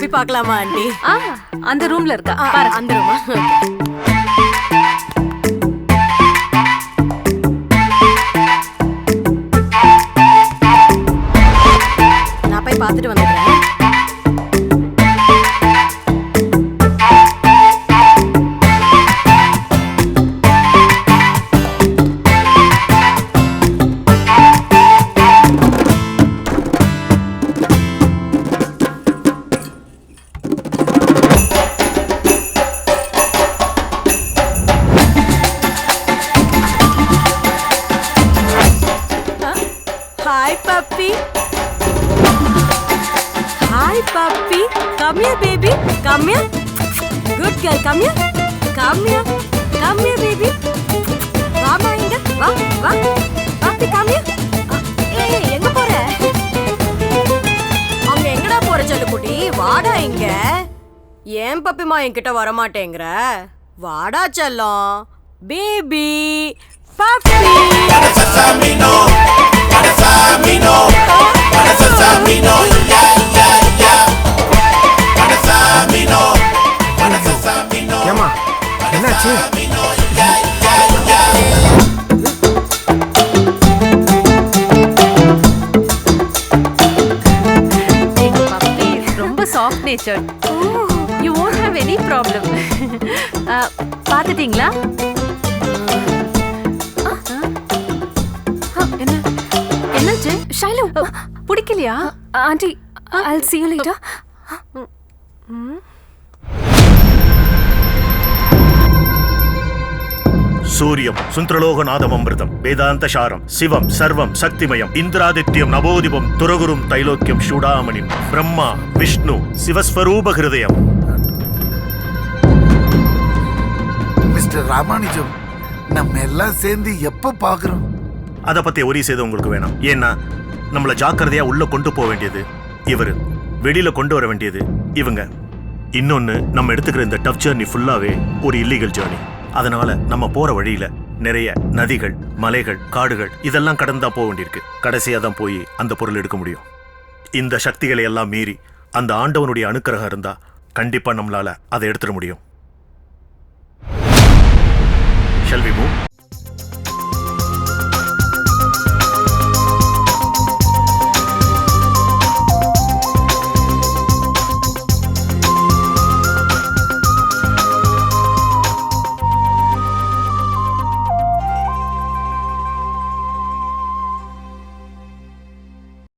போய் பார்க்கலாமா ஆண்டி? அந்த ரூம்ல இருக்கா பாரு. அந்த ரூமா? நான் போய் பார்த்துட்டு வந்துடுறேன். Hi, puppy. Hi, puppy. Come here, baby. Come here. Good girl. Come here. Come here. Come here, baby. வாமா இங்க. வா, வா. Puppy, come here. ஏய், எங்க போற? அங்க எங்கடா போற செல்லக்குட்டி? வாடா இங்க. ஏன் பப்பிமா என்கிட்ட வர மாட்டேங்கற? வாடா செல்லம். பேபி. Puppy. ஏமா என்னாச்சு? ரொம்ப soft nature. You won't have any problem. பாத்துட்டீங்களா? என்னாச்சு? ஷைலு பிடிக்கலையா? Aunty, I'll see you later. சூரியம் சுந்தரலோகநாதம் அமிர்தம் வேதாந்தசாரம் சிவம் சர்வம் சக்திமயம் இந்திராதித்யம் நவோதிபம் துரகுரும் தைலோக்கியம் சூடாமணிம் பிரம்மா விஷ்ணு சிவஸ்வரூப ஹிருதயம். மிஸ்டர் ராமானுஜம், நம்ம எல்லாம் சேர்ந்து எப்ப பாக்குறோம்? அதை பத்தி ஒரே செய்து உங்களுக்கு வேணாம். ஏன்னா நம்மள ஜாக்கிரதையா உள்ள கொண்டு போக வேண்டியது இவரு, வெளியில கொண்டு வர வேண்டியது இவங்க. இன்னொன்னு, நம்ம எடுத்துக்கிற இந்த டஃப் ஜர்னி ஃபுல்லாவே ஒரு இல்லீகல் ஜர்னி. அதனால நம்ம போற வழியில நிறைய நதிகள், மலைகள், காடுகள் இதெல்லாம் கடந்தா போக வேண்டியிருக்கு. கடைசியா தான் போய் அந்த பொருள் எடுக்க முடியும். இந்த சக்திகளை எல்லாம் மீறி அந்த ஆண்டவனுடைய அனுக்கிரகம் இருந்தா கண்டிப்பா நம்மளால அதை எடுத்துட முடியும். Shall we move?